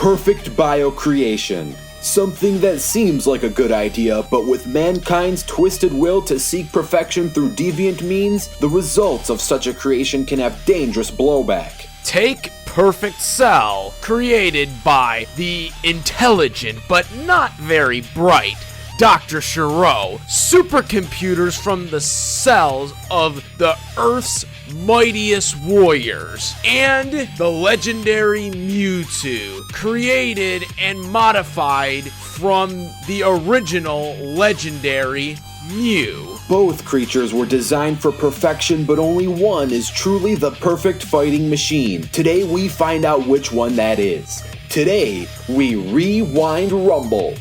Perfect biocreation. Something that seems like a good idea, but with mankind's twisted will to seek perfection through deviant means, the results of such a creation can have dangerous blowback. Take Perfect Cell, created by the intelligent but not very bright Dr. Shiro, supercomputers from the cells of the Earth's mightiest warriors, and the legendary Mewtwo, created and modified from the original legendary Mew. Both creatures were designed for perfection, but only one is truly the perfect fighting machine. Today we find out which one that is. Today we rewind Rumble.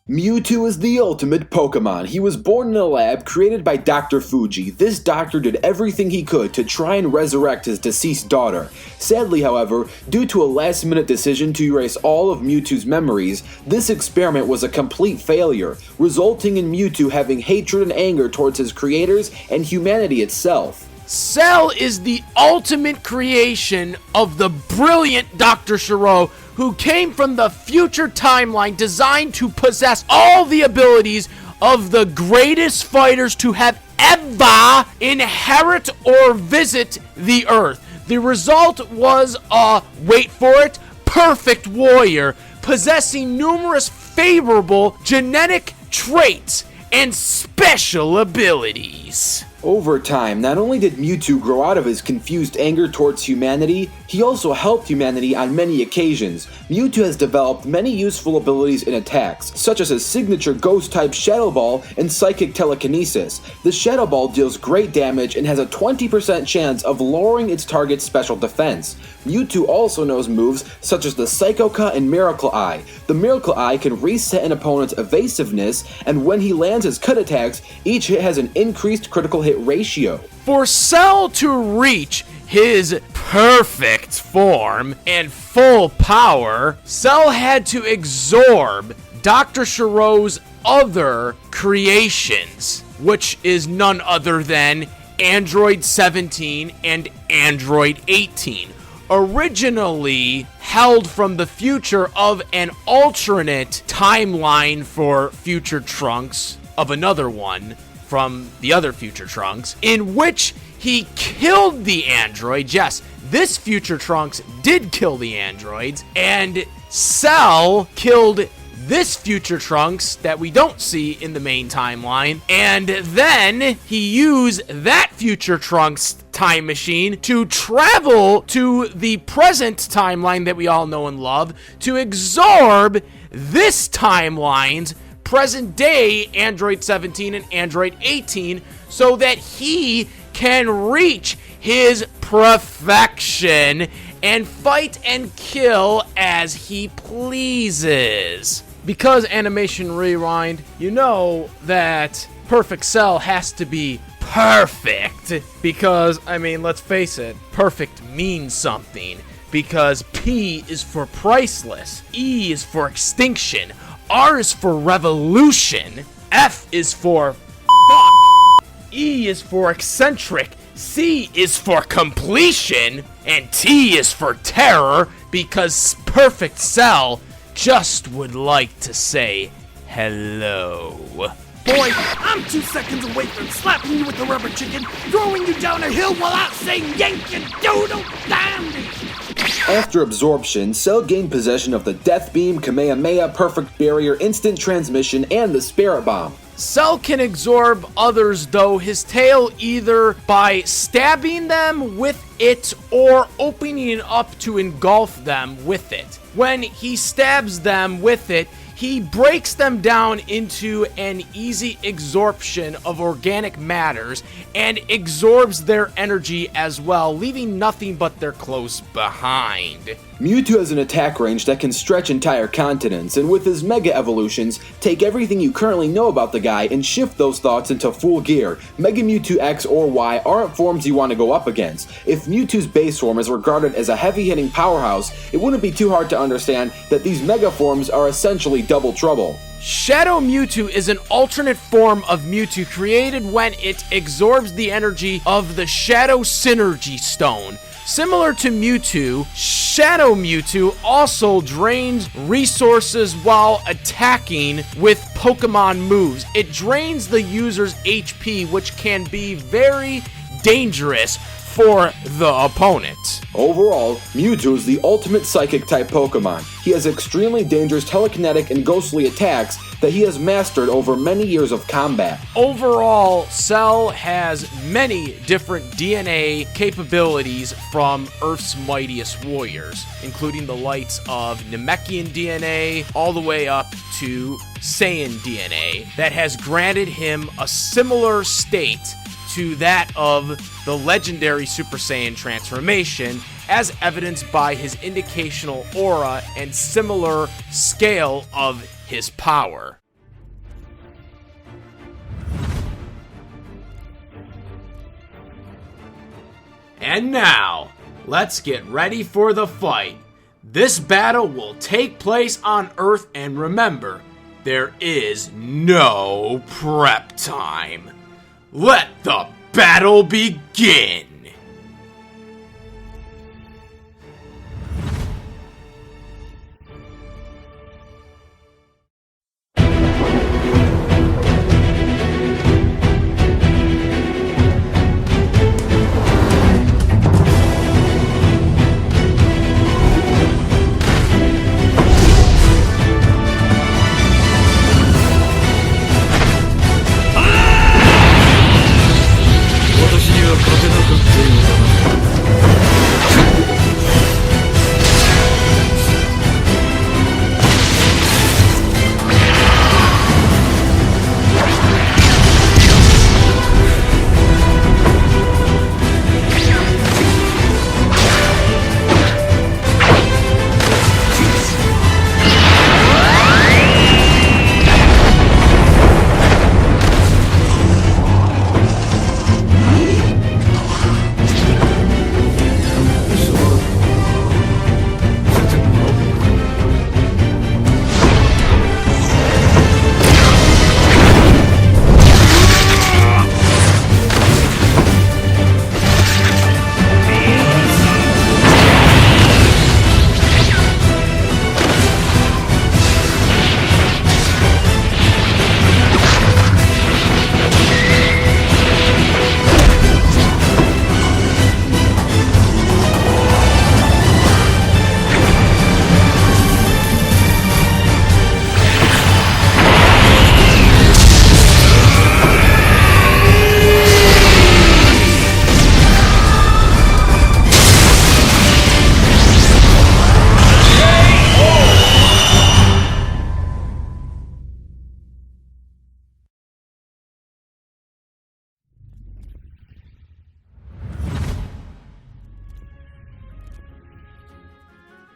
Mewtwo is the ultimate Pokemon. He was born in a lab created by Dr. Fuji. This doctor did everything he could to try and resurrect his deceased daughter. Sadly, however, due to a last-minute decision to erase all of Mewtwo's memories, this experiment was a complete failure, resulting in Mewtwo having hatred and anger towards his creators and humanity itself. Cell is the ultimate creation of the brilliant Dr. Shiro, who came from the future timeline designed to possess all the abilities of the greatest fighters to have ever inherit or visit the Earth. The result was a, wait for it, perfect warrior, possessing numerous favorable genetic traits and special abilities. Over time, not only did Mewtwo grow out of his confused anger towards humanity, he also helped humanity on many occasions. Mewtwo has developed many useful abilities and attacks, such as his signature Ghost-type Shadow Ball and Psychic Telekinesis. The Shadow Ball deals great damage and has a 20% chance of lowering its target's special defense. Mewtwo also knows moves such as the Psycho Cut and Miracle Eye. The Miracle Eye can reset an opponent's evasiveness, and when he lands his cut attacks, each hit has an increased critical hit ratio. For Cell to reach his perfect form and full power, Cell had to absorb Dr. Shiro's other creations, which is none other than Android 17 and Android 18. Originally held from the future of an alternate timeline for future Trunks of another one from the other future Trunks, in which he killed the android. Yes, this future Trunks did kill the androids, and Cell killed this future Trunks that we don't see in the main timeline, and then he used that future Trunks time machine to travel to the present timeline that we all know and love to absorb this timeline's present day Android 17 and Android 18 so that he can reach his perfection and fight and kill as he pleases. Because Animation Rewind, you know that Perfect Cell has to be perfect. Because, I mean, let's face it, perfect means something. Because P is for priceless, E is for extinction, R is for revolution, F is for fuck, E is for eccentric, C is for completion, and T is for terror, because Perfect Cell just would like to say hello. Boy, I'm 2 seconds away from slapping you with the rubber chicken, throwing you down a hill while out saying yank your doodle dandy. After absorption, Cell gained possession of the Death Beam, Kamehameha, Perfect Barrier, Instant Transmission, and the Spirit Bomb. Cell can absorb others, though, his tail either by stabbing them with it or opening it up to engulf them with it. When he stabs them with it, he breaks them down into an easy absorption of organic matters and absorbs their energy as well, leaving nothing but their clothes behind. Mewtwo has an attack range that can stretch entire continents, and with his Mega Evolutions, take everything you currently know about the guy and shift those thoughts into full gear. Mega Mewtwo X or Y aren't forms you want to go up against. If Mewtwo's base form is regarded as a heavy-hitting powerhouse, it wouldn't be too hard to understand that these Mega forms are essentially double trouble. Shadow Mewtwo is an alternate form of Mewtwo created when it absorbs the energy of the Shadow Synergy Stone. Similar to Mewtwo, Shadow Mewtwo also drains resources while attacking with Pokemon moves. It drains the user's HP, which can be very dangerous for the opponent. Overall, Mewtwo is the ultimate Psychic-type Pokemon. He has extremely dangerous telekinetic and ghostly attacks that he has mastered over many years of combat. Overall, Cell has many different DNA capabilities from Earth's mightiest warriors, including the likes of Namekian DNA all the way up to Saiyan DNA, that has granted him a similar state to that of the legendary Super Saiyan transformation, as evidenced by his indicational aura and similar scale of his power. And now, let's get ready for the fight. This battle will take place on Earth, and remember, there is no prep time. Let the battle begin!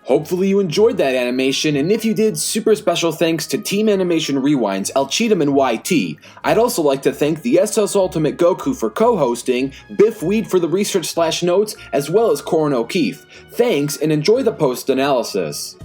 Hopefully you enjoyed that animation, and if you did, super special thanks to Team Animation Rewind's El Cheatham and YT. I'd also like to thank the SS Ultimate Goku for co-hosting, Biff Weed for the research/notes, as well as Corin O'Keefe. Thanks, and enjoy the post-analysis.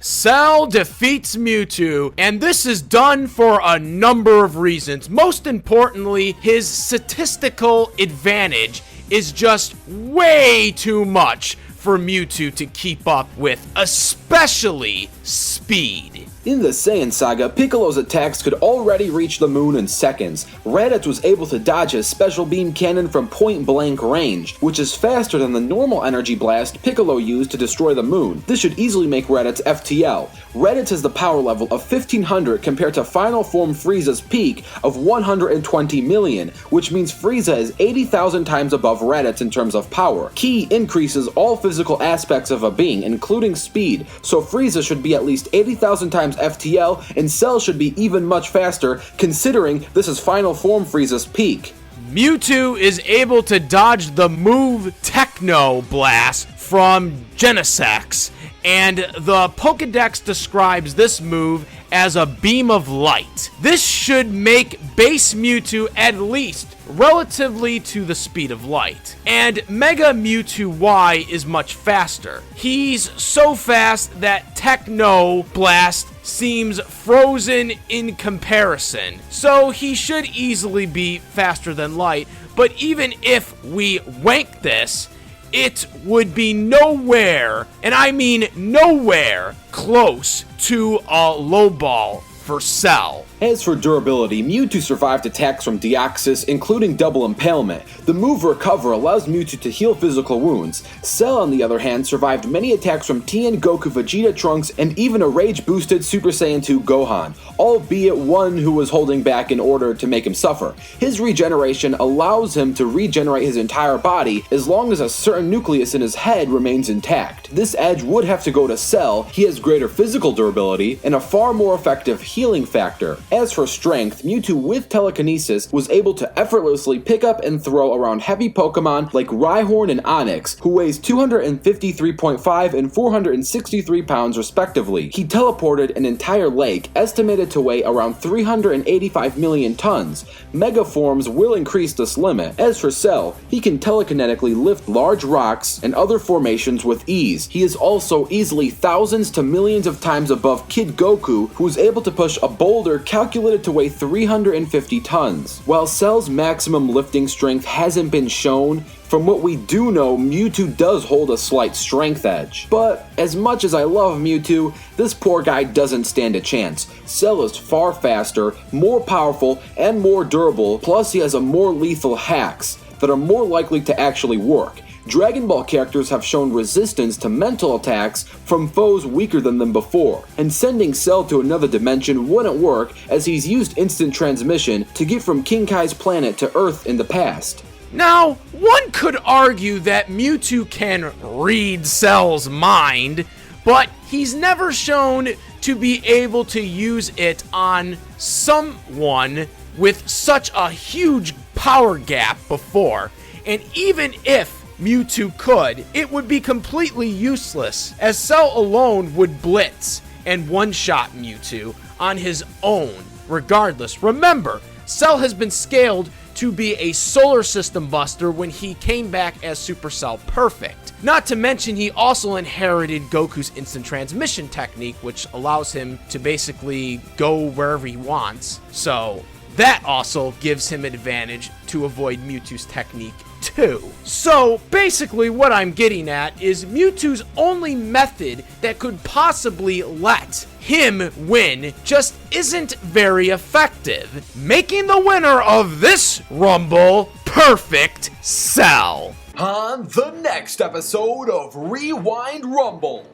Cell defeats Mewtwo, and this is done for a number of reasons. Most importantly, his statistical advantage is just way too much for Mewtwo to keep up with, especially speed. In the Saiyan Saga, Piccolo's attacks could already reach the moon in seconds. Raditz was able to dodge his special beam cannon from point-blank range, which is faster than the normal energy blast Piccolo used to destroy the moon. This should easily make Raditz FTL. Raditz has the power level of 1500 compared to Final Form Frieza's peak of 120 million, which means Frieza is 80,000 times above Raditz in terms of power. Ki increases all physical aspects of a being, including speed, so Frieza should be at least 80,000 times FTL, and Cell should be even much faster, considering this is Final Form Frieza's peak. Mewtwo is able to dodge the move Techno Blast from Genesect, and the Pokédex describes this move as a beam of light. This should make base Mewtwo at least relatively to the speed of light. And Mega Mewtwo Y is much faster. He's so fast that Techno Blast seems frozen in comparison. So he should easily be faster than light, but even if we wank this, it would be nowhere, and I mean nowhere, close to a low ball for Cell. As for durability, Mewtwo survived attacks from Deoxys, including Double Impalement. The move Recover allows Mewtwo to heal physical wounds. Cell, on the other hand, survived many attacks from Tien, Goku, Vegeta, Trunks, and even a rage-boosted Super Saiyan 2 Gohan, albeit one who was holding back in order to make him suffer. His regeneration allows him to regenerate his entire body as long as a certain nucleus in his head remains intact. This edge would have to go to Cell. He has greater physical durability and a far more effective healing factor. As for strength, Mewtwo with telekinesis was able to effortlessly pick up and throw around heavy Pokemon like Rhyhorn and Onix, who weighs 253.5 and 463 pounds respectively. He teleported an entire lake, estimated to weigh around 385 million tons. Mega forms will increase this limit. As for Cell, he can telekinetically lift large rocks and other formations with ease. He is also easily thousands to millions of times above Kid Goku, who is able to push a boulder calculated to weigh 350 tons. While Cell's maximum lifting strength hasn't been shown, from what we do know, Mewtwo does hold a slight strength edge. But as much as I love Mewtwo, this poor guy doesn't stand a chance. Cell is far faster, more powerful, and more durable, plus he has a more lethal hacks that are more likely to actually work. Dragon Ball characters have shown resistance to mental attacks from foes weaker than them before, and sending Cell to another dimension wouldn't work as he's used instant transmission to get from King Kai's planet to Earth in the past. Now, one could argue that Mewtwo can read Cell's mind, but he's never shown to be able to use it on someone with such a huge power gap before, and even if Mewtwo could, it would be completely useless, as Cell alone would blitz and one-shot Mewtwo on his own regardless. Remember, Cell has been scaled to be a solar system buster when he came back as Supercell Perfect. Not to mention he also inherited Goku's instant transmission technique, which allows him to basically go wherever he wants. So that also gives him an advantage to avoid Mewtwo's technique too. So basically what I'm getting at is Mewtwo's only method that could possibly let him win just isn't very effective, making the winner of this Rumble Perfect Cell. On the next episode of Rewind Rumble.